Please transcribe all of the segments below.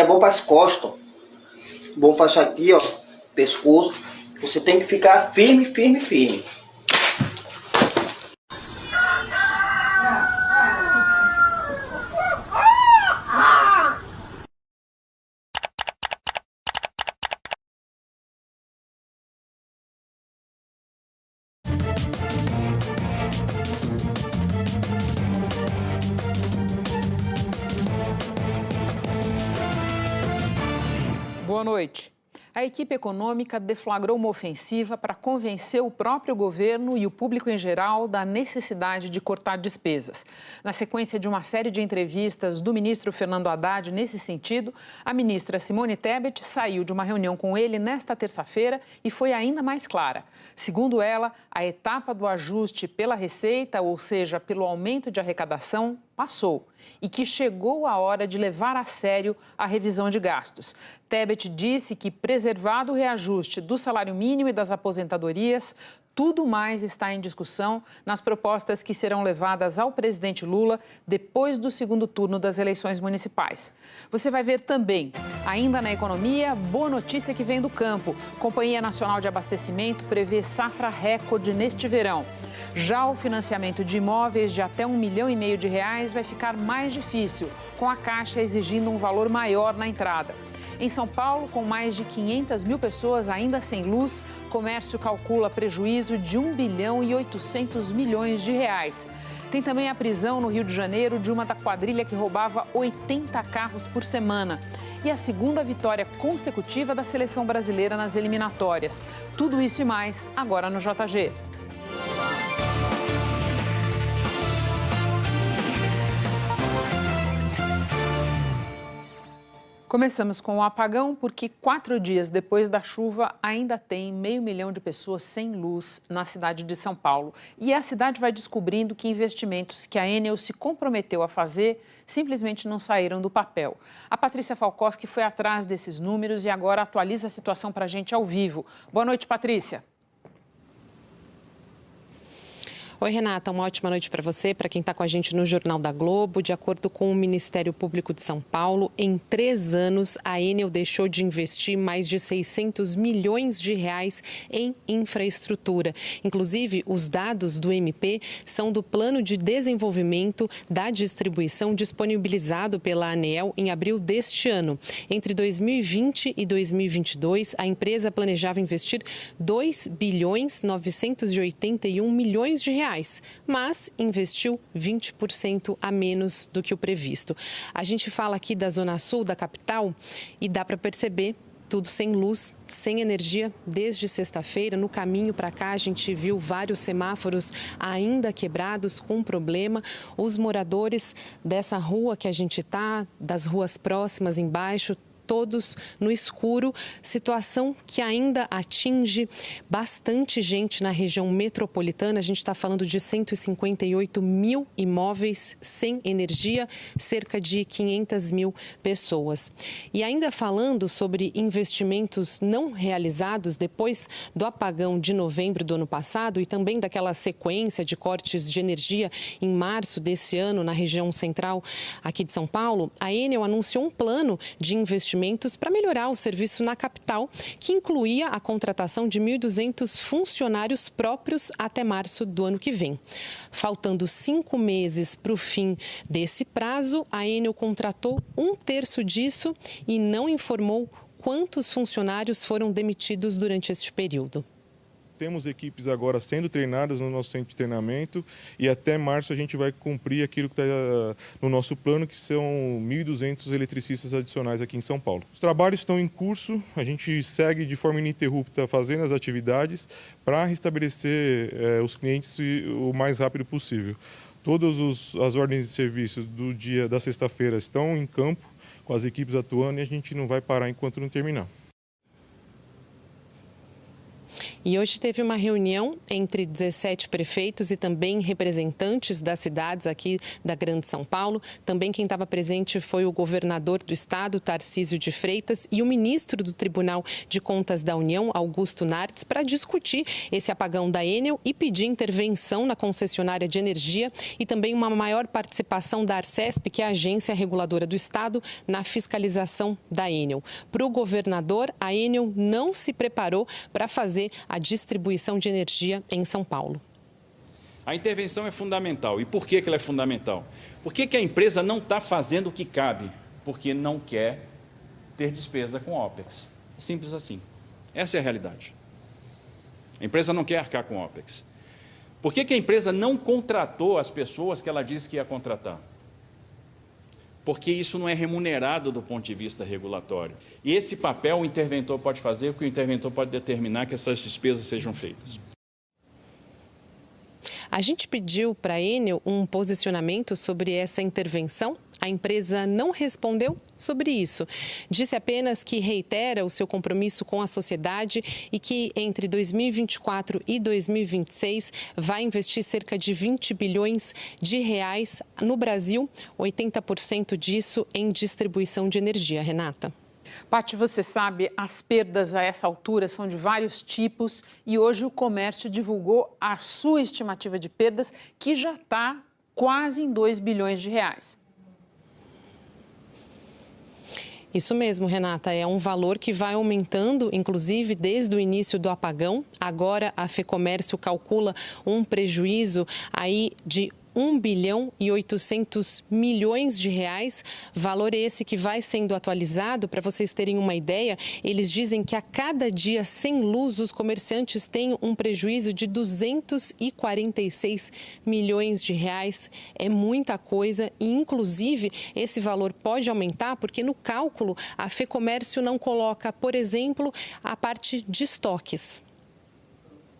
aqui é bom para as costas, ó. Bom para isso aqui, ó, pescoço. Você tem que ficar firme, firme, firme. Boa noite. A equipe econômica deflagrou uma ofensiva para convencer o próprio governo e o público em geral da necessidade de cortar despesas. Na sequência de uma série de entrevistas do ministro Fernando Haddad nesse sentido, a ministra Simone Tebet saiu de uma reunião com ele nesta terça-feira e foi ainda mais clara. Segundo ela, a etapa do ajuste pela receita, ou seja, pelo aumento de arrecadação, passou e que chegou a hora de levar a sério a revisão de gastos. Tebet disse que, preservado o reajuste do salário mínimo e das aposentadorias, tudo mais está em discussão nas propostas que serão levadas ao presidente Lula depois do segundo turno das eleições municipais. Você vai ver também, ainda na economia, boa notícia que vem do campo. Companhia Nacional de Abastecimento prevê safra recorde neste verão. Já o financiamento de imóveis de até R$ 1,5 milhão vai ficar mais difícil, com a Caixa exigindo um valor maior na entrada. Em São Paulo, com mais de 500 mil pessoas ainda sem luz, o comércio calcula prejuízo de R$ 1,8 bilhão. Tem também a prisão no Rio de Janeiro de uma da quadrilha que roubava 80 carros por semana. E a segunda vitória consecutiva da seleção brasileira nas eliminatórias. Tudo isso e mais agora no JG. Começamos com o apagão porque 4 dias depois da chuva ainda tem 500 mil de pessoas sem luz na cidade de São Paulo. E a cidade vai descobrindo que investimentos que a Enel se comprometeu a fazer simplesmente não saíram do papel. A Patrícia Falkowski foi atrás desses números e agora atualiza a situação para a gente ao vivo. Boa noite, Patrícia. Oi, Renata, uma ótima noite para você, para quem está com a gente no Jornal da Globo. De acordo com o Ministério Público de São Paulo, em 3 anos, a Enel deixou de investir mais de 600 milhões de reais em infraestrutura. Inclusive, os dados do MP são do Plano de Desenvolvimento da Distribuição disponibilizado pela ANEEL em abril deste ano. Entre 2020 e 2022, a empresa planejava investir 2,981 bilhões de reais, mas investiu 20% a menos do que o previsto. A gente fala aqui da Zona Sul, da capital, e dá para perceber tudo sem luz, sem energia desde sexta-feira. No caminho para cá, a gente viu vários semáforos ainda quebrados, com problema. Os moradores dessa rua que a gente está, das ruas próximas embaixo, todos no escuro, situação que ainda atinge bastante gente na região metropolitana. A gente está falando de 158 mil imóveis sem energia, cerca de 500 mil pessoas. E ainda falando sobre investimentos não realizados depois do apagão de novembro do ano passado e também daquela sequência de cortes de energia em março desse ano na região central aqui de São Paulo, a Enel anunciou um plano de investimento para melhorar o serviço na capital, que incluía a contratação de 1.200 funcionários próprios até março do ano que vem. Faltando 5 meses para o fim desse prazo, a Enel contratou 1/3 disso e não informou quantos funcionários foram demitidos durante este período. Temos equipes agora sendo treinadas no nosso centro de treinamento e até março a gente vai cumprir aquilo que está no nosso plano, que são 1.200 eletricistas adicionais aqui em São Paulo. Os trabalhos estão em curso, a gente segue de forma ininterrupta fazendo as atividades para restabelecer os clientes o mais rápido possível. Todas as ordens de serviço do dia da sexta-feira estão em campo, com as equipes atuando, e a gente não vai parar enquanto não terminar. E hoje teve uma reunião entre 17 prefeitos e também representantes das cidades aqui da Grande São Paulo. Também quem estava presente foi o governador do estado, Tarcísio de Freitas, e o ministro do Tribunal de Contas da União, Augusto Nardes, para discutir esse apagão da Enel e pedir intervenção na concessionária de energia e também uma maior participação da Arcesp, que é a agência reguladora do estado, na fiscalização da Enel. Para o governador, a Enel não se preparou para fazer a distribuição de energia em São Paulo. A intervenção é fundamental. E por que ela é fundamental? Por que a empresa não está fazendo o que cabe? Porque não quer ter despesa com OPEX. É simples assim. Essa é a realidade. A empresa não quer arcar com OPEX. Por que a empresa não contratou as pessoas que ela disse que ia contratar? Porque isso não é remunerado do ponto de vista regulatório. E esse papel o interventor pode fazer, porque o interventor pode determinar que essas despesas sejam feitas. A gente pediu para a Enel um posicionamento sobre essa intervenção. A empresa não respondeu sobre isso. Disse apenas que reitera o seu compromisso com a sociedade e que entre 2024 e 2026 vai investir cerca de 20 bilhões de reais no Brasil, 80% disso em distribuição de energia. Renata. Paty, você sabe, as perdas a essa altura são de vários tipos e hoje o comércio divulgou a sua estimativa de perdas, que já está quase em 2 bilhões de reais. Isso mesmo, Renata, é um valor que vai aumentando, inclusive, desde o início do apagão. Agora, a FEComércio calcula um prejuízo aí de 1 bilhão e 800 milhões de reais, valor esse que vai sendo atualizado. Para vocês terem uma ideia, eles dizem que a cada dia sem luz, os comerciantes têm um prejuízo de 246 milhões de reais. É muita coisa e, inclusive, esse valor pode aumentar porque no cálculo a FEComércio não coloca, por exemplo, a parte de estoques.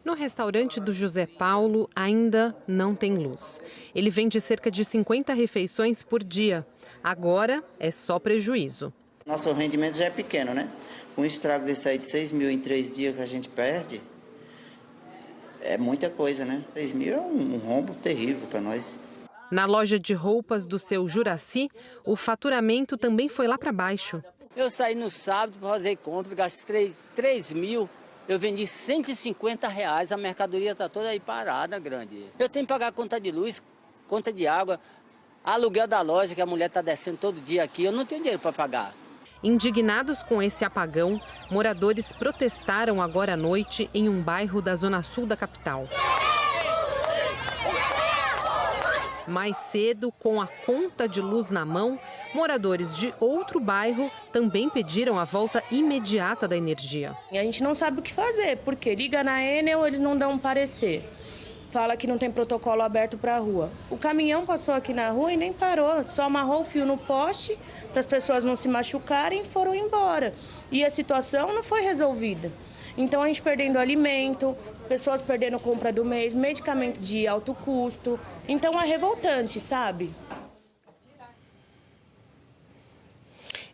No restaurante do José Paulo ainda não tem luz. Ele vende cerca de 50 refeições por dia. Agora é só prejuízo. Nosso rendimento já é pequeno, né? Com um estrago desse aí de 6 mil em 3 dias que a gente perde, é muita coisa, né? 6 mil é um rombo terrível para nós. Na loja de roupas do seu Juraci, o faturamento também foi lá para baixo. Eu saí no sábado para fazer compra, gastei 3 mil. Eu vendi R$150, a mercadoria está toda aí parada, grande. Eu tenho que pagar a conta de luz, conta de água, aluguel da loja que a mulher está descendo todo dia aqui, eu não tenho dinheiro para pagar. Indignados com esse apagão, moradores protestaram agora à noite em um bairro da zona sul da capital. Mais cedo, com a conta de luz na mão, moradores de outro bairro também pediram a volta imediata da energia. A gente não sabe o que fazer, porque liga na Enel, eles não dão um parecer. Fala que não tem protocolo aberto para a rua. O caminhão passou aqui na rua e nem parou, só amarrou o fio no poste para as pessoas não se machucarem e foram embora. E a situação não foi resolvida. Então, a gente perdendo alimento, pessoas perdendo compra do mês, medicamento de alto custo. Então, é revoltante, sabe?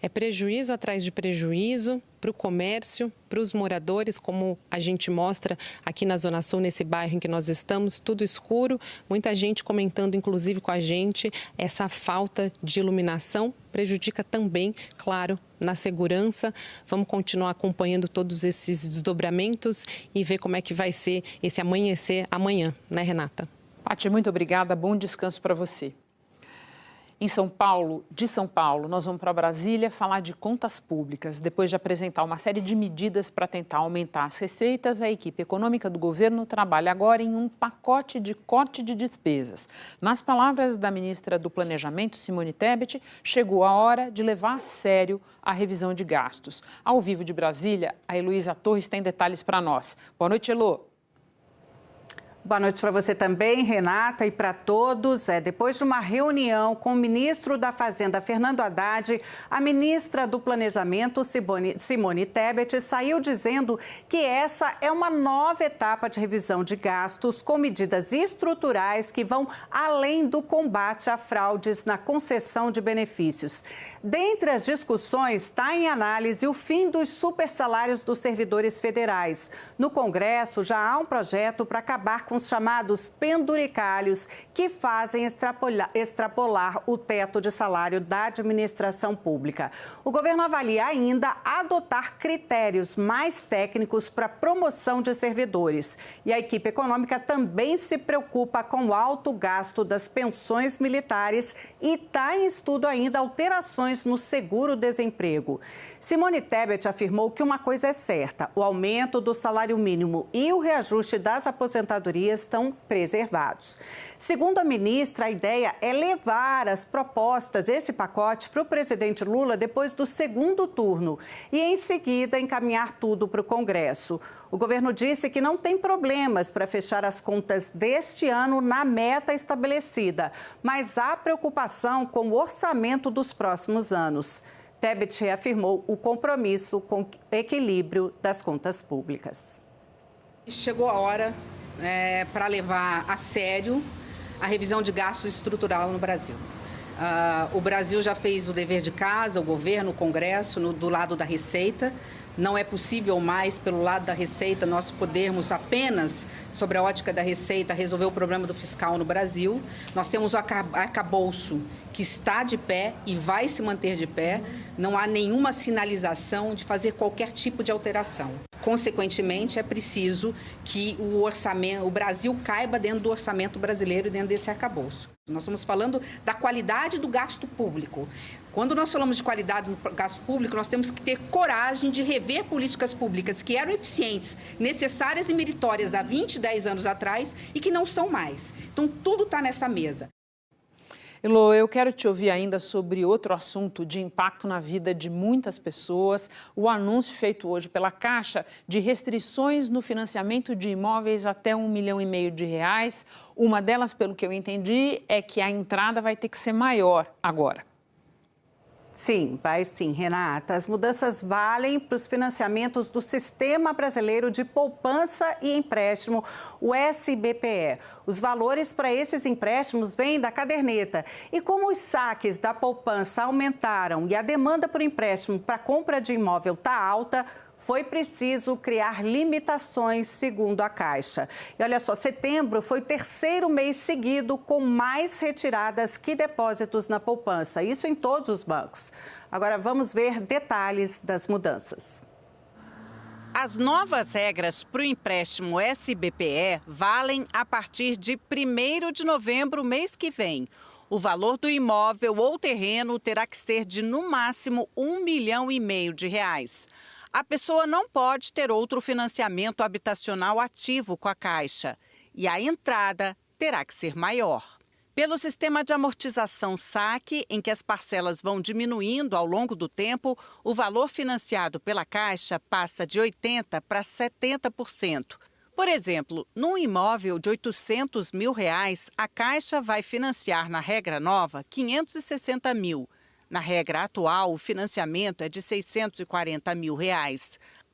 É prejuízo atrás de prejuízo para o comércio, para os moradores, como a gente mostra aqui na Zona Sul, nesse bairro em que nós estamos, tudo escuro. Muita gente comentando, inclusive com a gente, essa falta de iluminação prejudica também, claro, na segurança. Vamos continuar acompanhando todos esses desdobramentos e ver como é que vai ser esse amanhecer amanhã, né, Renata? Paty, muito obrigada. Bom descanso para você. De São Paulo, nós vamos para Brasília falar de contas públicas. Depois de apresentar uma série de medidas para tentar aumentar as receitas, a equipe econômica do governo trabalha agora em um pacote de corte de despesas. Nas palavras da ministra do Planejamento, Simone Tebet, chegou a hora de levar a sério a revisão de gastos. Ao vivo de Brasília, a Heloísa Torres tem detalhes para nós. Boa noite, Elô. Boa noite para você também, Renata, e para todos. Depois de uma reunião com o ministro da Fazenda, Fernando Haddad, a ministra do Planejamento, Simone Tebet, saiu dizendo que essa é uma nova etapa de revisão de gastos com medidas estruturais que vão além do combate a fraudes na concessão de benefícios. Dentre as discussões, está em análise o fim dos supersalários dos servidores federais. No Congresso, já há um projeto para acabar com os chamados penduricalhos, que fazem extrapolar o teto de salário da administração pública. O governo avalia ainda adotar critérios mais técnicos para promoção de servidores. E a equipe econômica também se preocupa com o alto gasto das pensões militares e está em estudo ainda alterações no seguro-desemprego. Simone Tebet afirmou que uma coisa é certa: o aumento do salário mínimo e o reajuste das aposentadorias estão preservados. Segundo a ministra, a ideia é levar as propostas, esse pacote, para o presidente Lula depois do segundo turno e, em seguida, encaminhar tudo para o Congresso. O governo disse que não tem problemas para fechar as contas deste ano na meta estabelecida, mas há preocupação com o orçamento dos próximos anos. Tebet reafirmou o compromisso com o equilíbrio das contas públicas. Chegou a hora para levar a sério a revisão de gastos estrutural no Brasil. O Brasil já fez o dever de casa, o governo, o Congresso, do lado da Receita. Não é possível mais, pelo lado da Receita, nós podermos apenas, sobre a ótica da Receita, resolver o problema do fiscal no Brasil. Nós temos o arcabouço que está de pé e vai se manter de pé. Não há nenhuma sinalização de fazer qualquer tipo de alteração. Consequentemente, é preciso que o Brasil caiba dentro do orçamento brasileiro e dentro desse arcabouço. Nós estamos falando da qualidade do gasto público. Quando nós falamos de qualidade do gasto público, nós temos que ter coragem de rever políticas públicas que eram eficientes, necessárias e meritórias há 20, 10 anos atrás e que não são mais. Então, tudo está nessa mesa. Elô, eu quero te ouvir ainda sobre outro assunto de impacto na vida de muitas pessoas, o anúncio feito hoje pela Caixa de restrições no financiamento de imóveis até R$1,5 milhão. Uma delas, pelo que eu entendi, é que a entrada vai ter que ser maior agora. Sim, vai sim, Renata. As mudanças valem para os financiamentos do Sistema Brasileiro de Poupança e Empréstimo, o SBPE. Os valores para esses empréstimos vêm da caderneta. E como os saques da poupança aumentaram e a demanda por empréstimo para compra de imóvel está alta, foi preciso criar limitações, segundo a Caixa. E olha só, setembro foi o terceiro mês seguido com mais retiradas que depósitos na poupança. Isso em todos os bancos. Agora vamos ver detalhes das mudanças. As novas regras para o empréstimo SBPE valem a partir de 1º de novembro, mês que vem. O valor do imóvel ou terreno terá que ser de, no máximo, R$1,5 milhão. A pessoa não pode ter outro financiamento habitacional ativo com a Caixa e a entrada terá que ser maior. Pelo sistema de amortização SAC, em que as parcelas vão diminuindo ao longo do tempo, o valor financiado pela Caixa passa de 80% para 70%. Por exemplo, num imóvel de R$800 mil, a Caixa vai financiar, na regra nova, R$560 mil. Na regra atual, o financiamento é de R$640 mil.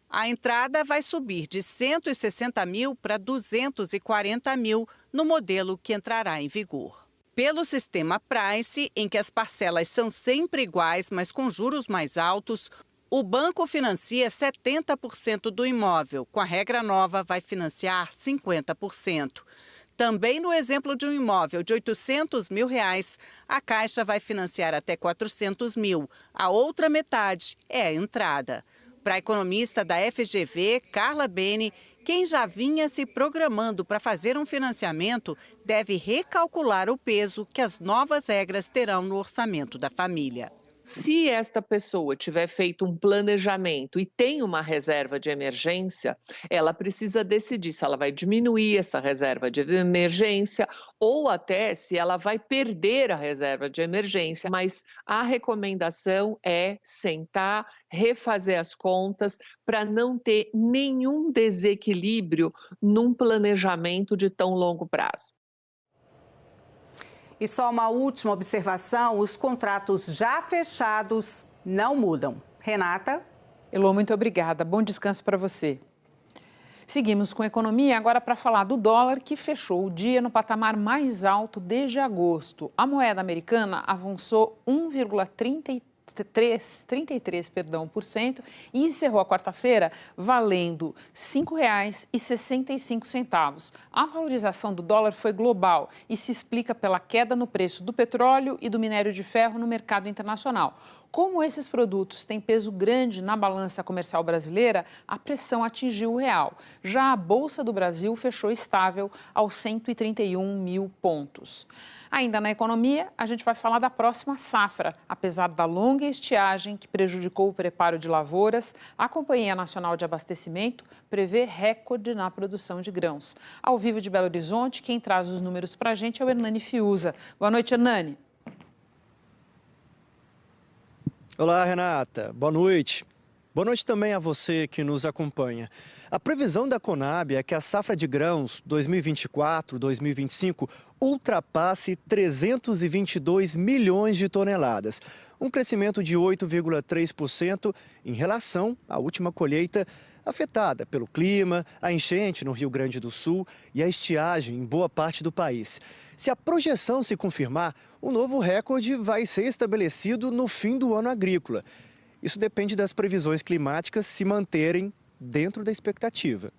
A entrada vai subir de R$160 mil para R$240 mil no modelo que entrará em vigor. Pelo sistema Price, em que as parcelas são sempre iguais, mas com juros mais altos, o banco financia 70% do imóvel. Com a regra nova, vai financiar 50%. Também no exemplo de um imóvel de R$800 mil, a Caixa vai financiar até R$400 mil. A outra metade é a entrada. Para a economista da FGV, Carla Bene, quem já vinha se programando para fazer um financiamento deve recalcular o peso que as novas regras terão no orçamento da família. Se esta pessoa tiver feito um planejamento e tem uma reserva de emergência, ela precisa decidir se ela vai diminuir essa reserva de emergência ou até se ela vai perder a reserva de emergência. Mas a recomendação é sentar, refazer as contas para não ter nenhum desequilíbrio num planejamento de tão longo prazo. E só uma última observação, os contratos já fechados não mudam. Renata? Elô, muito obrigada. Bom descanso para você. Seguimos com a economia agora para falar do dólar, que fechou o dia no patamar mais alto desde agosto. A moeda americana avançou 1,33% e encerrou a quarta-feira valendo R$ 5,65. A valorização do dólar foi global e se explica pela queda no preço do petróleo e do minério de ferro no mercado internacional. Como esses produtos têm peso grande na balança comercial brasileira, a pressão atingiu o real. Já a Bolsa do Brasil fechou estável aos 131 mil pontos. Ainda na economia, a gente vai falar da próxima safra. Apesar da longa estiagem que prejudicou o preparo de lavouras, a Companhia Nacional de Abastecimento prevê recorde na produção de grãos. Ao vivo de Belo Horizonte, quem traz os números para a gente é o Hernani Fiuza. Boa noite, Hernani. Olá, Renata. Boa noite. Boa noite também a você que nos acompanha. A previsão da Conab é que a safra de grãos 2024-2025 ultrapasse 322 milhões de toneladas, um crescimento de 8,3% em relação à última colheita afetada pelo clima, a enchente no Rio Grande do Sul e a estiagem em boa parte do país. Se a projeção se confirmar, o novo recorde vai ser estabelecido no fim do ano agrícola. Isso depende das previsões climáticas se manterem dentro da expectativa.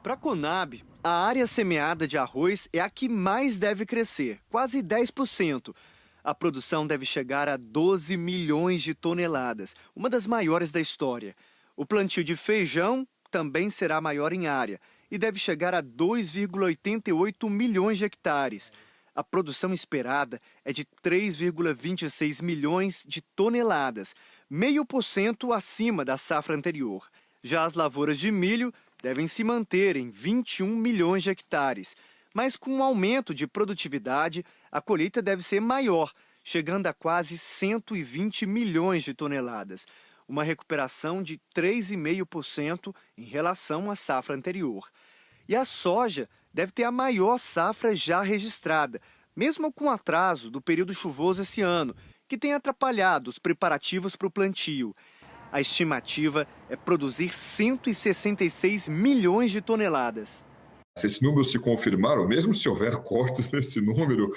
Para a Conab, a área semeada de arroz é a que mais deve crescer, quase 10%. A produção deve chegar a 12 milhões de toneladas, uma das maiores da história. O plantio de feijão também será maior em área e deve chegar a 2,88 milhões de hectares. A produção esperada é de 3,26 milhões de toneladas, 0,5% acima da safra anterior. Já as lavouras de milho devem se manter em 21 milhões de hectares, mas com um aumento de produtividade, a colheita deve ser maior, chegando a quase 120 milhões de toneladas, uma recuperação de 3,5% em relação à safra anterior. E a soja deve ter a maior safra já registrada, mesmo com o atraso do período chuvoso esse ano, que tem atrapalhado os preparativos para o plantio. A estimativa é produzir 166 milhões de toneladas. Se esse número se confirmar, ou mesmo se houver cortes nesse número,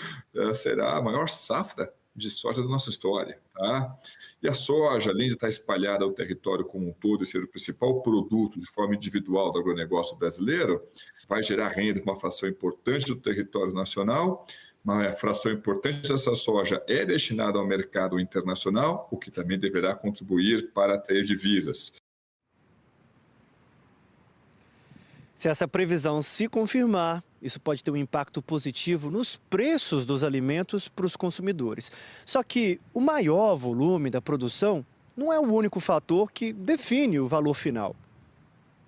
será a maior safra de soja da nossa história. Tá? E a soja, além de estar espalhada ao território como um todo e ser o principal produto de forma individual do agronegócio brasileiro, vai gerar renda para uma fração importante do território nacional. Uma fração importante dessa soja é destinada ao mercado internacional, o que também deverá contribuir para atrair divisas. Se essa previsão se confirmar, isso pode ter um impacto positivo nos preços dos alimentos para os consumidores. Só que o maior volume da produção não é o único fator que define o valor final.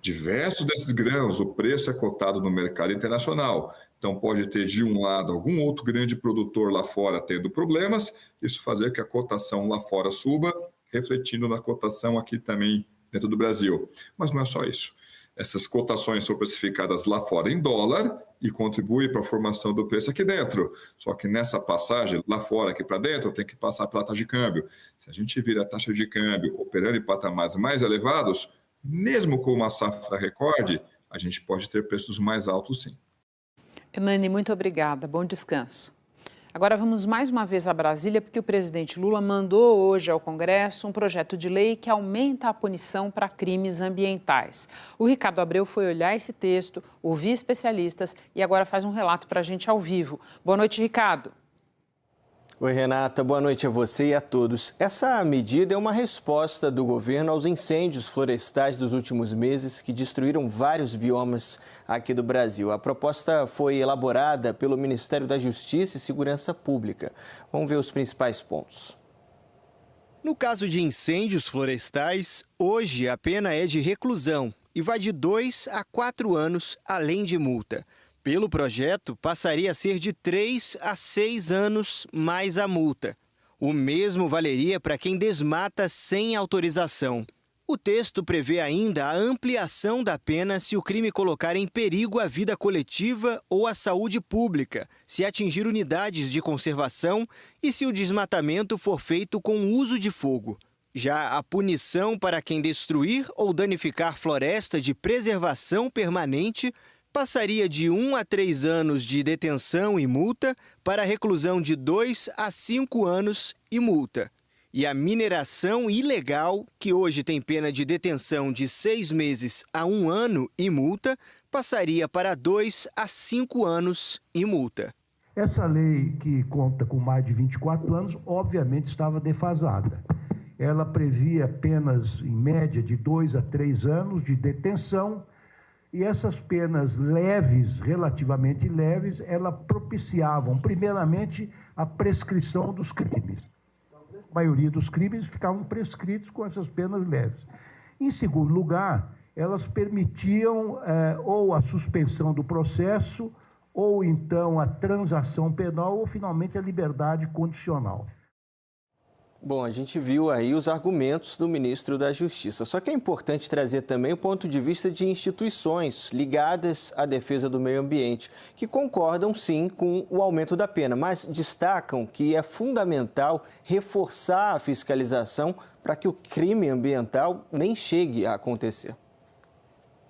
Diversos desses grãos, o preço é cotado no mercado internacional. Então, pode ter, de um lado, algum outro grande produtor lá fora tendo problemas, isso fazer que a cotação lá fora suba, refletindo na cotação aqui também dentro do Brasil. Mas não é só isso. Essas cotações são precificadas lá fora em dólar e contribuem para a formação do preço aqui dentro. Só que nessa passagem, lá fora aqui para dentro, tem que passar pela taxa de câmbio. Se a gente vira a taxa de câmbio operando em patamares mais elevados, mesmo com uma safra recorde, a gente pode ter preços mais altos, sim. Hernani, muito obrigada. Bom descanso. Agora vamos mais uma vez a Brasília, porque o presidente Lula mandou hoje ao Congresso um projeto de lei que aumenta a punição para crimes ambientais. O Ricardo Abreu foi olhar esse texto, ouvir especialistas e agora faz um relato para a gente ao vivo. Boa noite, Ricardo. Oi, Renata. Boa noite a você e a todos. Essa medida é uma resposta do governo aos incêndios florestais dos últimos meses que destruíram vários biomas aqui do Brasil. A proposta foi elaborada pelo Ministério da Justiça e Segurança Pública. Vamos ver os principais pontos. No caso de incêndios florestais, hoje a pena é de reclusão e vai de 2 a 4 anos, além de multa. Pelo projeto, passaria a ser de 3 a 6 anos mais a multa. O mesmo valeria para quem desmata sem autorização. O texto prevê ainda a ampliação da pena se o crime colocar em perigo a vida coletiva ou a saúde pública, se atingir unidades de conservação e se o desmatamento for feito com uso de fogo. Já a punição para quem destruir ou danificar floresta de preservação permanente passaria de 1 a 3 anos de detenção e multa para reclusão de 2 a 5 anos e multa. E a mineração ilegal, que hoje tem pena de detenção de 6 meses a 1 ano e multa, passaria para 2 a 5 anos e multa. Essa lei, que conta com mais de 24 anos, obviamente estava defasada. Ela previa penas, em média, de 2 a 3 anos de detenção, e essas penas leves, relativamente leves, elas propiciavam, primeiramente, a prescrição dos crimes. A maioria dos crimes ficavam prescritos com essas penas leves. Em segundo lugar, elas permitiam ou a suspensão do processo, ou então a transação penal, ou finalmente a liberdade condicional. Bom, a gente viu aí os argumentos do ministro da Justiça. Só que é importante trazer também o ponto de vista de instituições ligadas à defesa do meio ambiente, que concordam sim com o aumento da pena, mas destacam que é fundamental reforçar a fiscalização para que o crime ambiental nem chegue a acontecer.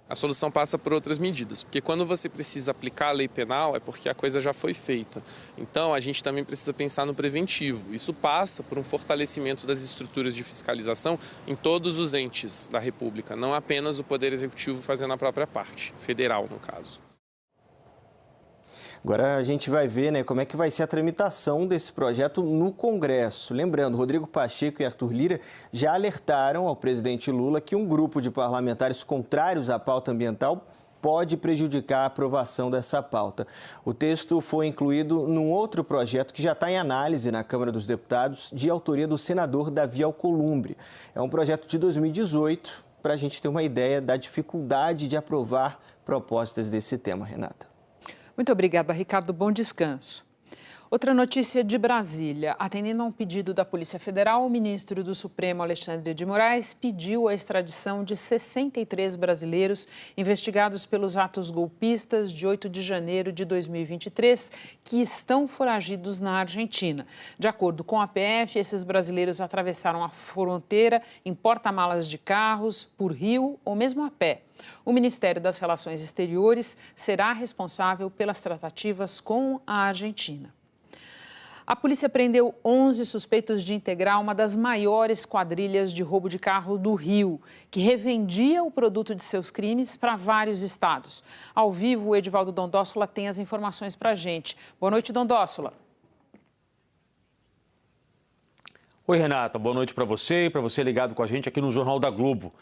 A solução passa por outras medidas, porque quando você precisa aplicar a lei penal é porque a coisa já foi feita. Então, a gente também precisa pensar no preventivo. Isso passa por um fortalecimento das estruturas de fiscalização em todos os entes da República, não apenas o Poder Executivo fazendo a própria parte, federal no caso. Agora a gente vai ver, né, como é que vai ser a tramitação desse projeto no Congresso. Lembrando, Rodrigo Pacheco e Arthur Lira já alertaram ao presidente Lula que um grupo de parlamentares contrários à pauta ambiental pode prejudicar a aprovação dessa pauta. O texto foi incluído num outro projeto que já está em análise na Câmara dos Deputados, de autoria do senador Davi Alcolumbre. É um projeto de 2018, para a gente ter uma ideia da dificuldade de aprovar propostas desse tema, Renata. Muito obrigada, Ricardo. Bom descanso. Outra notícia de Brasília. Atendendo a um pedido da Polícia Federal, o ministro do Supremo, Alexandre de Moraes, pediu a extradição de 63 brasileiros investigados pelos atos golpistas de 8 de janeiro de 2023, que estão foragidos na Argentina. De acordo com a PF, esses brasileiros atravessaram a fronteira em porta-malas de carros, por rio ou mesmo a pé. O Ministério das Relações Exteriores será responsável pelas tratativas com a Argentina. A polícia prendeu 11 suspeitos de integrar uma das maiores quadrilhas de roubo de carro do Rio, que revendia o produto de seus crimes para vários estados. Ao vivo, o Edivaldo Dondossola tem as informações para a gente. Boa noite, Dondossola. Oi, Renata. Boa noite para você e para você ligado com a gente aqui no Jornal da Globo.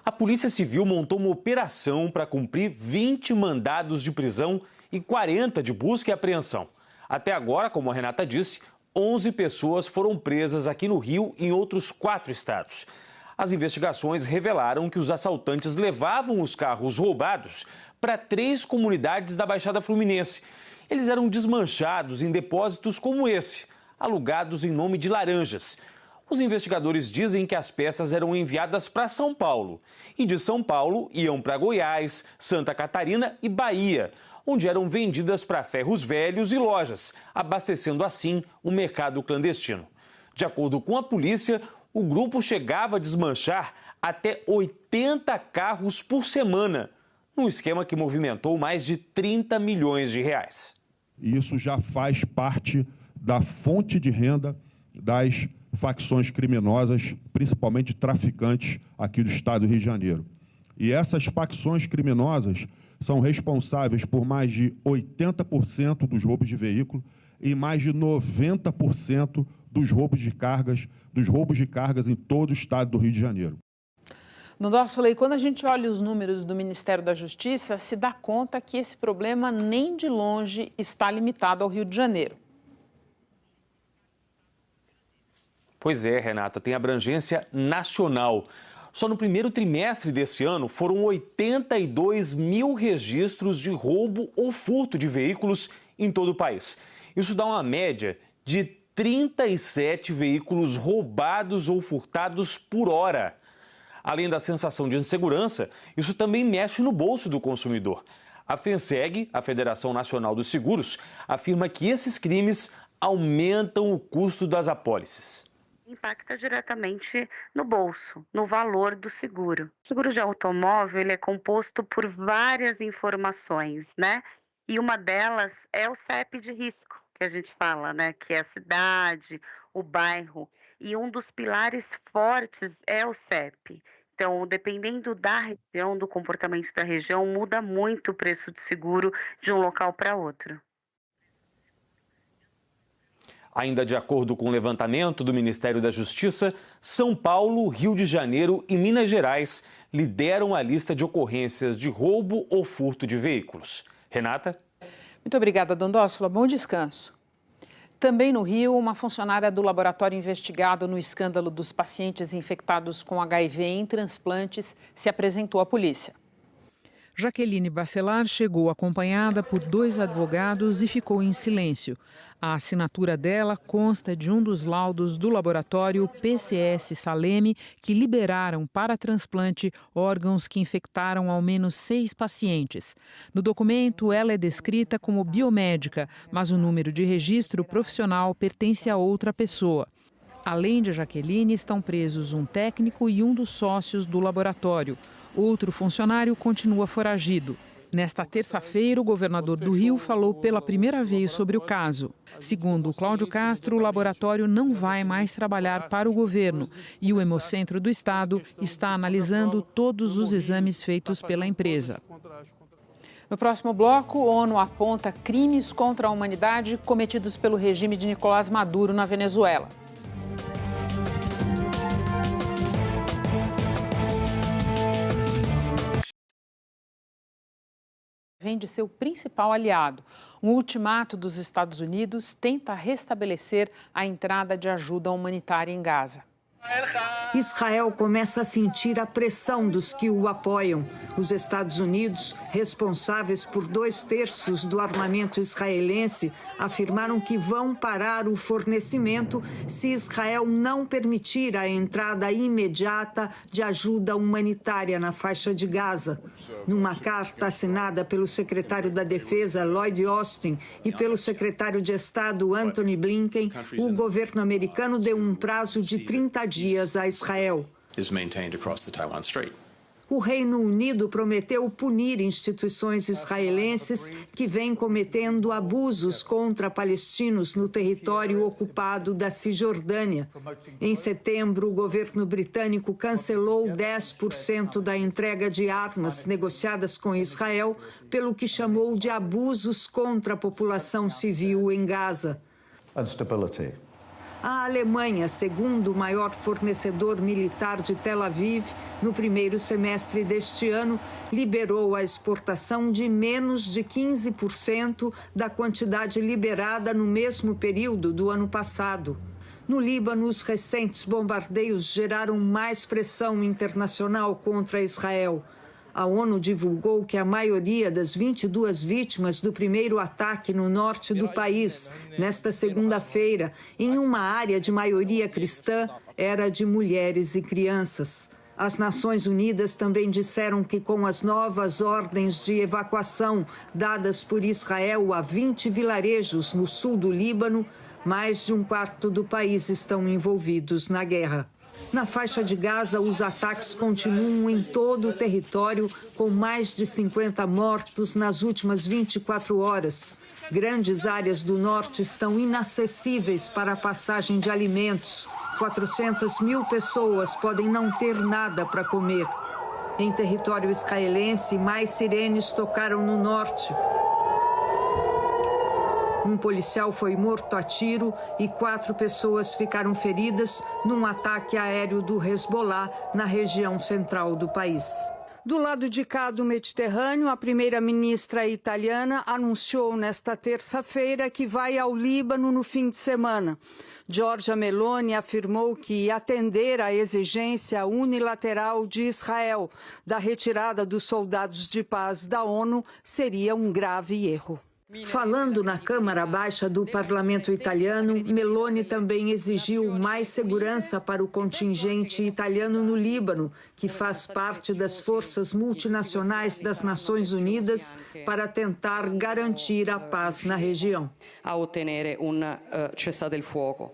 A Polícia Civil montou uma operação para cumprir 20 mandados de prisão e 40 de busca e apreensão. Até agora, como a Renata disse, 11 pessoas foram presas aqui no Rio e em outros 4 estados. As investigações revelaram que os assaltantes levavam os carros roubados para 3 comunidades da Baixada Fluminense. Eles eram desmanchados em depósitos como esse, alugados em nome de laranjas. Os investigadores dizem que as peças eram enviadas para São Paulo e de São Paulo iam para Goiás, Santa Catarina e Bahia, onde eram vendidas para ferros velhos e lojas, abastecendo assim o mercado clandestino. De acordo com a polícia, o grupo chegava a desmanchar até 80 carros por semana, num esquema que movimentou mais de 30 milhões de reais. Isso já faz parte da fonte de renda das facções criminosas, principalmente traficantes aqui do estado do Rio de Janeiro. E essas facções criminosas são responsáveis por mais de 80% dos roubos de veículo e mais de 90% dos roubos de cargas em todo o estado do Rio de Janeiro. Dondossola, quando a gente olha os números do Ministério da Justiça, se dá conta que esse problema nem de longe está limitado ao Rio de Janeiro. Pois é, Renata, tem abrangência nacional. Só no primeiro trimestre desse ano foram 82 mil registros de roubo ou furto de veículos em todo o país. Isso dá uma média de 37 veículos roubados ou furtados por hora. Além da sensação de insegurança, isso também mexe no bolso do consumidor. A FENSEG, a Federação Nacional dos Seguros, afirma que esses crimes aumentam o custo das apólices. Impacta diretamente no bolso, no valor do seguro. O seguro de automóvel ele é composto por várias informações, né? E uma delas é o CEP de risco, que a gente fala, né? Que é a cidade, o bairro. E um dos pilares fortes é o CEP. Então, dependendo da região, do comportamento da região, muda muito o preço de seguro de um local para outro. Ainda de acordo com o levantamento do Ministério da Justiça, São Paulo, Rio de Janeiro e Minas Gerais lideram a lista de ocorrências de roubo ou furto de veículos. Renata? Muito obrigada, Dondóssola. Bom descanso. Também no Rio, uma funcionária do laboratório investigado no escândalo dos pacientes infectados com HIV em transplantes se apresentou à polícia. Jaqueline Bacelar chegou acompanhada por 2 advogados e ficou em silêncio. A assinatura dela consta de um dos laudos do laboratório PCS Saleme, que liberaram para transplante órgãos que infectaram ao menos 6 pacientes. No documento, ela é descrita como biomédica, mas o número de registro profissional pertence a outra pessoa. Além de Jaqueline, estão presos um técnico e um dos sócios do laboratório. Outro funcionário continua foragido. Nesta terça-feira, o governador do Rio falou pela primeira vez sobre o caso. Segundo Cláudio Castro, o laboratório não vai mais trabalhar para o governo e o Hemocentro do Estado está analisando todos os exames feitos pela empresa. No próximo bloco, a ONU aponta crimes contra a humanidade cometidos pelo regime de Nicolás Maduro na Venezuela. Vem de seu principal aliado. Um ultimato dos Estados Unidos tenta restabelecer a entrada de ajuda humanitária em Gaza. Israel começa a sentir a pressão dos que o apoiam. Os Estados Unidos, responsáveis por 2/3 do armamento israelense, afirmaram que vão parar o fornecimento se Israel não permitir a entrada imediata de ajuda humanitária na faixa de Gaza. Numa carta assinada pelo secretário da Defesa, Lloyd Austin, e pelo secretário de Estado, Antony Blinken, o governo americano deu um prazo de 30 dias a Israel. O Reino Unido prometeu punir instituições israelenses que vêm cometendo abusos contra palestinos no território ocupado da Cisjordânia. Em setembro, o governo britânico cancelou 10% da entrega de armas negociadas com Israel, pelo que chamou de abusos contra a população civil em Gaza. A Alemanha, segundo maior fornecedor militar de Tel Aviv, no primeiro semestre deste ano, liberou a exportação de menos de 15% da quantidade liberada no mesmo período do ano passado. No Líbano, os recentes bombardeios geraram mais pressão internacional contra Israel. A ONU divulgou que a maioria das 22 vítimas do primeiro ataque no norte do país, nesta segunda-feira, em uma área de maioria cristã, era de mulheres e crianças. As Nações Unidas também disseram que, com as novas ordens de evacuação dadas por Israel a 20 vilarejos no sul do Líbano, mais de um quarto do país estão envolvidos na guerra. Na faixa de Gaza, os ataques continuam em todo o território, com mais de 50 mortos nas últimas 24 horas. Grandes áreas do norte estão inacessíveis para a passagem de alimentos. 400 mil pessoas podem não ter nada para comer. Em território israelense, mais sirenes tocaram no norte. Um policial foi morto a tiro e 4 pessoas ficaram feridas num ataque aéreo do Hezbollah na região central do país. Do lado de cá do Mediterrâneo, a primeira-ministra italiana anunciou nesta terça-feira que vai ao Líbano no fim de semana. Giorgia Meloni afirmou que atender à exigência unilateral de Israel da retirada dos soldados de paz da ONU seria um grave erro. Falando na Câmara Baixa do Parlamento italiano, Meloni também exigiu mais segurança para o contingente italiano no Líbano, que faz parte das forças multinacionais das Nações Unidas para tentar garantir a paz na região. A ottenere cessate il fuoco.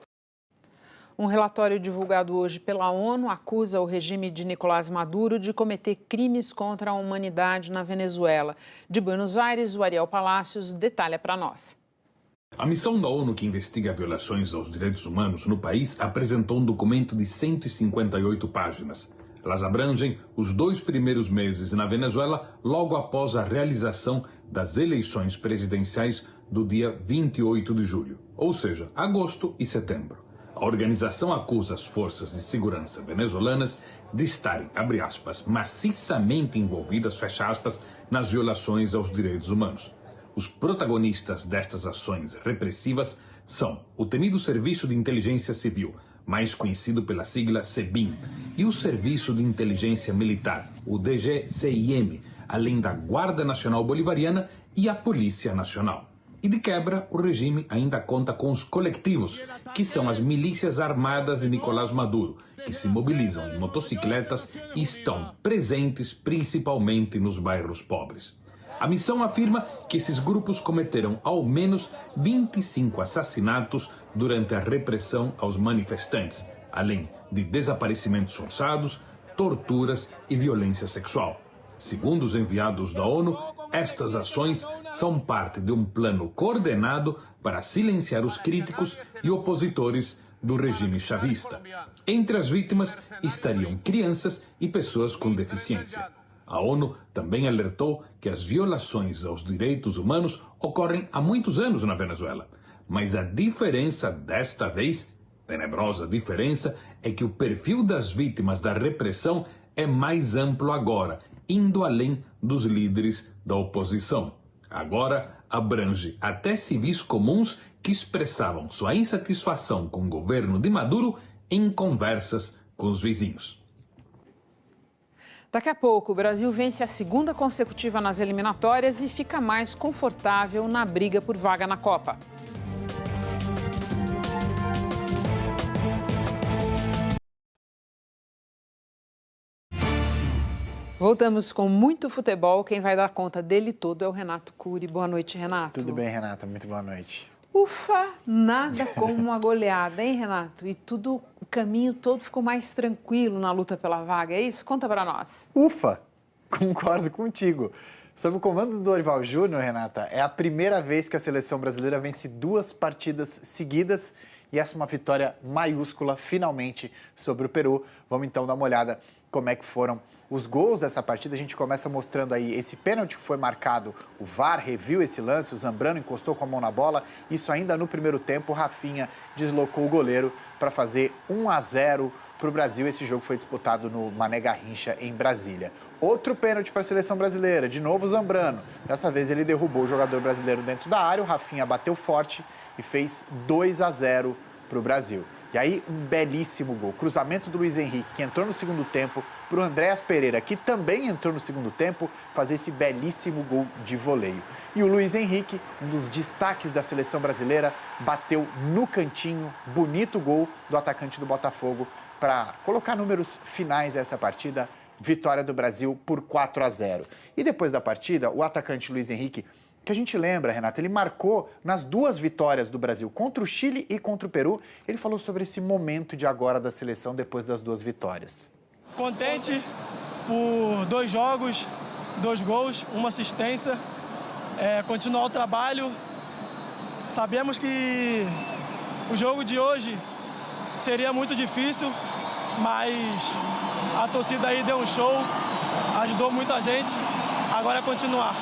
Um relatório divulgado hoje pela ONU acusa o regime de Nicolás Maduro de cometer crimes contra a humanidade na Venezuela. De Buenos Aires, o Ariel Palácios detalha para nós. A missão da ONU que investiga violações aos direitos humanos no país apresentou um documento de 158 páginas. Elas abrangem os 2 primeiros meses na Venezuela, logo após a realização das eleições presidenciais do dia 28 de julho, ou seja, agosto e setembro. A organização acusa as forças de segurança venezuelanas de estarem, abre aspas, maciçamente envolvidas, fecha aspas, nas violações aos direitos humanos. Os protagonistas destas ações repressivas são o temido Serviço de Inteligência Civil, mais conhecido pela sigla SEBIN, e o Serviço de Inteligência Militar, o DGCIM, além da Guarda Nacional Bolivariana e a Polícia Nacional. E de quebra, o regime ainda conta com os colectivos, que são as milícias armadas de Nicolás Maduro, que se mobilizam em motocicletas e estão presentes principalmente nos bairros pobres. A missão afirma que esses grupos cometeram ao menos 25 assassinatos durante a repressão aos manifestantes, além de desaparecimentos forçados, torturas e violência sexual. Segundo os enviados da ONU, estas ações são parte de um plano coordenado para silenciar os críticos e opositores do regime chavista. Entre as vítimas estariam crianças e pessoas com deficiência. A ONU também alertou que as violações aos direitos humanos ocorrem há muitos anos na Venezuela. Mas a diferença desta vez, tenebrosa diferença, é que o perfil das vítimas da repressão é mais amplo agora, indo além dos líderes da oposição. Agora abrange até civis comuns que expressavam sua insatisfação com o governo de Maduro em conversas com os vizinhos. Daqui a pouco, o Brasil vence a 2ª consecutiva nas eliminatórias e fica mais confortável na briga por vaga na Copa. Voltamos com muito futebol. Quem vai dar conta dele todo é o Renato Cury. Boa noite, Renato. Tudo bem, Renata? Muito boa noite. Ufa, nada como uma goleada, hein, Renato? E o caminho todo ficou mais tranquilo na luta pela vaga, é isso? Conta pra nós. Ufa, concordo contigo. Sob o comando do Dorival Júnior, Renata, é a primeira vez que a seleção brasileira vence 2 partidas seguidas e essa é uma vitória maiúscula, finalmente, sobre o Peru. Vamos então dar uma olhada como é que foram os gols dessa partida. A gente começa mostrando aí esse pênalti que foi marcado, o VAR reviu esse lance, o Zambrano encostou com a mão na bola, isso ainda no primeiro tempo, o Rafinha deslocou o goleiro para fazer 1-0 para o Brasil. Esse jogo foi disputado no Mané Garrincha, em Brasília. Outro pênalti para a seleção brasileira, de novo o Zambrano. Dessa vez ele derrubou o jogador brasileiro dentro da área, o Rafinha bateu forte e fez 2-0 para o Brasil. E aí, um belíssimo gol. Cruzamento do Luiz Henrique, que entrou no segundo tempo, para o Andréas Pereira, que também entrou no segundo tempo, fazer esse belíssimo gol de voleio. E o Luiz Henrique, um dos destaques da seleção brasileira, bateu no cantinho, bonito gol do atacante do Botafogo, para colocar números finais dessa partida. Vitória do Brasil por 4-0. E depois da partida, o atacante Luiz Henrique, que a gente lembra, Renata, ele marcou nas 2 vitórias do Brasil, contra o Chile e contra o Peru. Ele falou sobre esse momento de agora da seleção depois das 2 vitórias. Contente por 2 jogos, 2 gols, 1 assistência. Continuar o trabalho. Sabemos que o jogo de hoje seria muito difícil, mas a torcida aí deu um show, ajudou muita gente. Agora é continuar.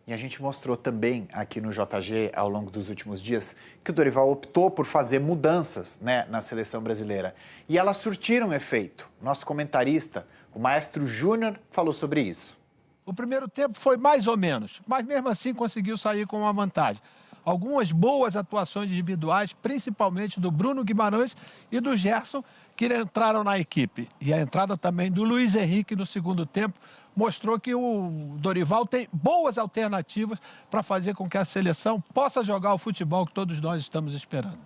E a gente mostrou também aqui no JG, ao longo dos últimos dias, que o Dorival optou por fazer mudanças, né, na seleção brasileira. E elas surtiram efeito. Nosso comentarista O Maestro Júnior falou sobre isso. O primeiro tempo foi mais ou menos, mas mesmo assim conseguiu sair com uma vantagem. Algumas boas atuações individuais, principalmente do Bruno Guimarães e do Gerson, que entraram na equipe. E a entrada também do Luiz Henrique no segundo tempo mostrou que o Dorival tem boas alternativas para fazer com que a seleção possa jogar o futebol que todos nós estamos esperando.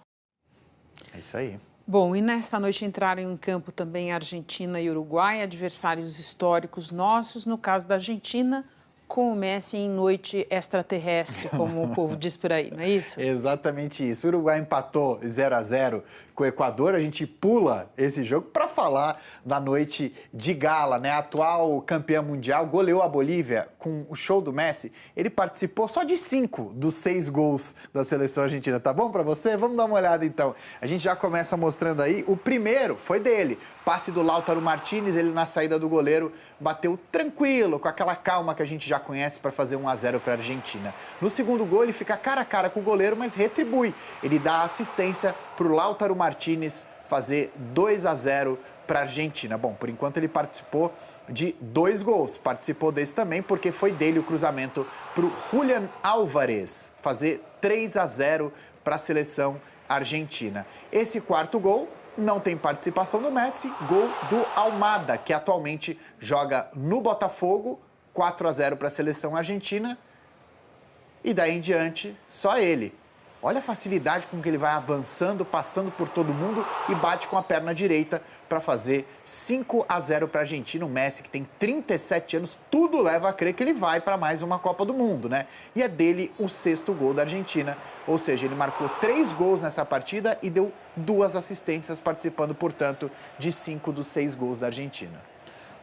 É isso aí. Bom, e nesta noite entraram em campo também Argentina e Uruguai, adversários históricos nossos. No caso da Argentina, com o Messi em noite extraterrestre, como o povo diz por aí, não é isso? Exatamente isso. O Uruguai empatou 0-0 com o Equador. A gente pula esse jogo para falar da noite de gala, né? A atual campeã mundial goleou a Bolívia com o show do Messi. Ele participou só de 5 dos 6 gols da seleção argentina. Tá bom para você? Vamos dar uma olhada então. A gente já começa mostrando aí. O primeiro foi dele. Passe do Lautaro Martínez, ele na saída do goleiro bateu tranquilo, com aquela calma que a gente já conhece para fazer 1-0 para a Argentina. No segundo gol ele fica cara a cara com o goleiro, mas retribui. Ele dá assistência para o Lautaro Martínez fazer 2-0 para a Argentina. Bom, por enquanto ele participou de 2 gols. Participou desse também porque foi dele o cruzamento para o Julián Álvarez fazer 3-0 para a seleção argentina. Esse quarto gol não tem participação do Messi, gol do Almada, que atualmente joga no Botafogo, 4-0 para a seleção argentina. E daí em diante, só ele. Olha a facilidade com que ele vai avançando, passando por todo mundo e bate com a perna direita para fazer 5-0 para a Argentina. O Messi, que tem 37 anos, tudo leva a crer que ele vai para mais uma Copa do Mundo, né? E é dele o 6º gol da Argentina. Ou seja, ele marcou 3 gols nessa partida e deu 2 assistências, participando, portanto, de 5 dos 6 gols da Argentina.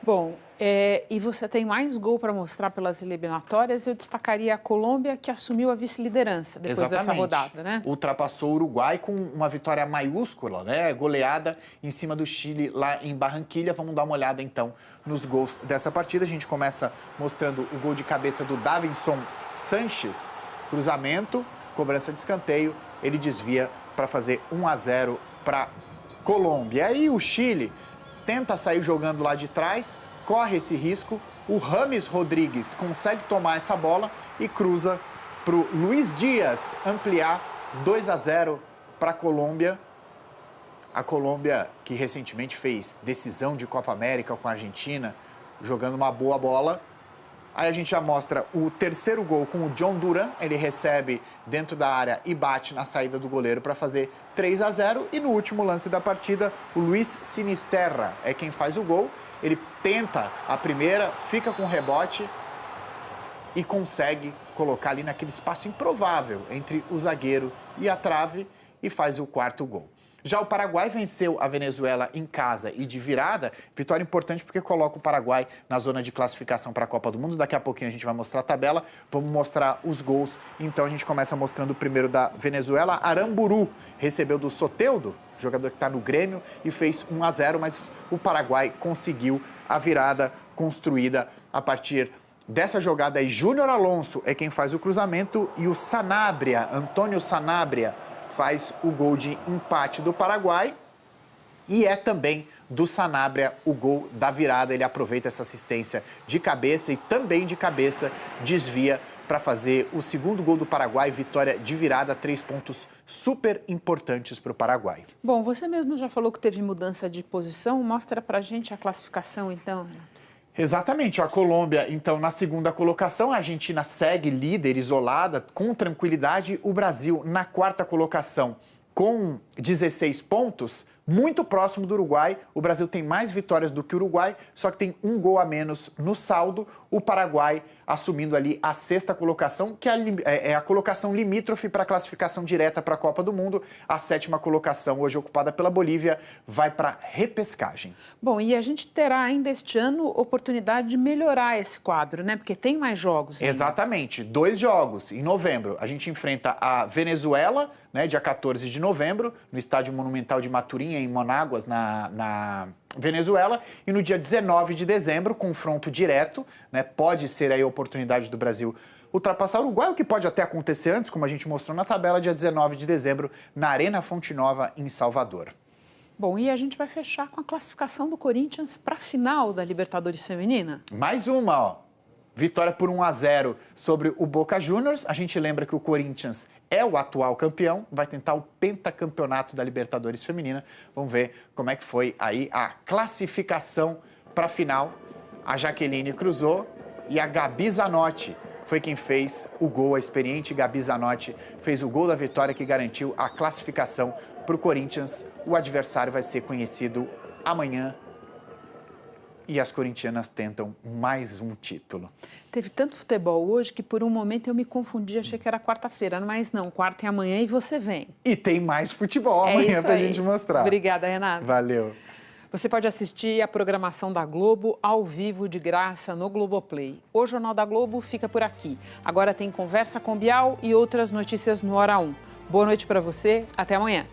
Bom, e você tem mais gol para mostrar pelas eliminatórias. Eu destacaria a Colômbia, que assumiu a vice-liderança depois dessa rodada, né? Ultrapassou o Uruguai com uma vitória maiúscula, né? Goleada em cima do Chile lá em Barranquilha. Vamos dar uma olhada então nos gols dessa partida. A gente começa mostrando o gol de cabeça do Davinson Sanches. Cruzamento, cobrança de escanteio. Ele desvia para fazer 1-0 para Colômbia. E aí o Chile tenta sair jogando lá de trás, corre esse risco. O Rames Rodrigues consegue tomar essa bola e cruza para o Luiz Dias ampliar 2-0 para a Colômbia. A Colômbia que recentemente fez decisão de Copa América com a Argentina, jogando uma boa bola. Aí a gente já mostra o terceiro gol com o John Duran. Ele recebe dentro da área e bate na saída do goleiro para fazer 3-0. E no último lance da partida, o Luiz Sinisterra é quem faz o gol. Ele tenta a primeira, fica com o rebote e consegue colocar ali naquele espaço improvável entre o zagueiro e a trave e faz o 4º gol. Já o Paraguai venceu a Venezuela em casa e de virada. Vitória importante porque coloca o Paraguai na zona de classificação para a Copa do Mundo. Daqui a pouquinho a gente vai mostrar a tabela. Vamos mostrar os gols. Então a gente começa mostrando o primeiro da Venezuela. Aramburu recebeu do Soteldo, jogador que está no Grêmio, e fez 1-0, mas o Paraguai conseguiu a virada construída a partir dessa jogada aí. Júnior Alonso é quem faz o cruzamento e o Sanabria, Antônio Sanabria, faz o gol de empate do Paraguai e é também do Sanabria o gol da virada. Ele aproveita essa assistência de cabeça e também de cabeça desvia para fazer o 2º gol do Paraguai, vitória de virada, 3 pontos super importantes para o Paraguai. Bom, você mesmo já falou que teve mudança de posição, mostra para a gente a classificação então, Renato. Exatamente, a Colômbia, então, na 2ª colocação, a Argentina segue líder, isolada, com tranquilidade. O Brasil, na 4ª colocação, com 16 pontos, muito próximo do Uruguai. O Brasil tem mais vitórias do que o Uruguai, só que tem 1 gol a menos no saldo. O Paraguai assumindo ali a 6ª colocação, que é a colocação limítrofe para a classificação direta para a Copa do Mundo. A 7ª colocação, hoje ocupada pela Bolívia, vai para repescagem. Bom, e a gente terá ainda este ano oportunidade de melhorar esse quadro, né? Porque tem mais jogos ainda. Exatamente, 2 jogos. Em novembro, a gente enfrenta a Venezuela, né, dia 14 de novembro, no Estádio Monumental de Maturim, em Monáguas, na Venezuela. E no dia 19 de dezembro, confronto direto, né, pode ser aí a oportunidade do Brasil ultrapassar o Uruguai, o que pode até acontecer antes, como a gente mostrou na tabela, dia 19 de dezembro, na Arena Fonte Nova, em Salvador. Bom, e a gente vai fechar com a classificação do Corinthians para a final da Libertadores Feminina. Mais uma, ó. Vitória por 1-0 sobre o Boca Juniors. A gente lembra que o Corinthians é o atual campeão, vai tentar o pentacampeonato da Libertadores Feminina. Vamos ver como é que foi aí a classificação para a final. A Jaqueline cruzou e a Gabi Zanotti foi quem fez o gol. A experiente Gabi Zanotti fez o gol da vitória que garantiu a classificação para o Corinthians. O adversário vai ser conhecido amanhã. E as corintianas tentam mais um título. Teve tanto futebol hoje que por um momento eu me confundi, achei que era quarta-feira, mas não, quarta é amanhã e você vem. E tem mais futebol amanhã pra gente mostrar. Obrigada, Renata. Valeu. Você pode assistir a programação da Globo ao vivo de graça no Globoplay. O Jornal da Globo fica por aqui. Agora tem Conversa com Bial e outras notícias no Hora 1. Boa noite para você, até amanhã.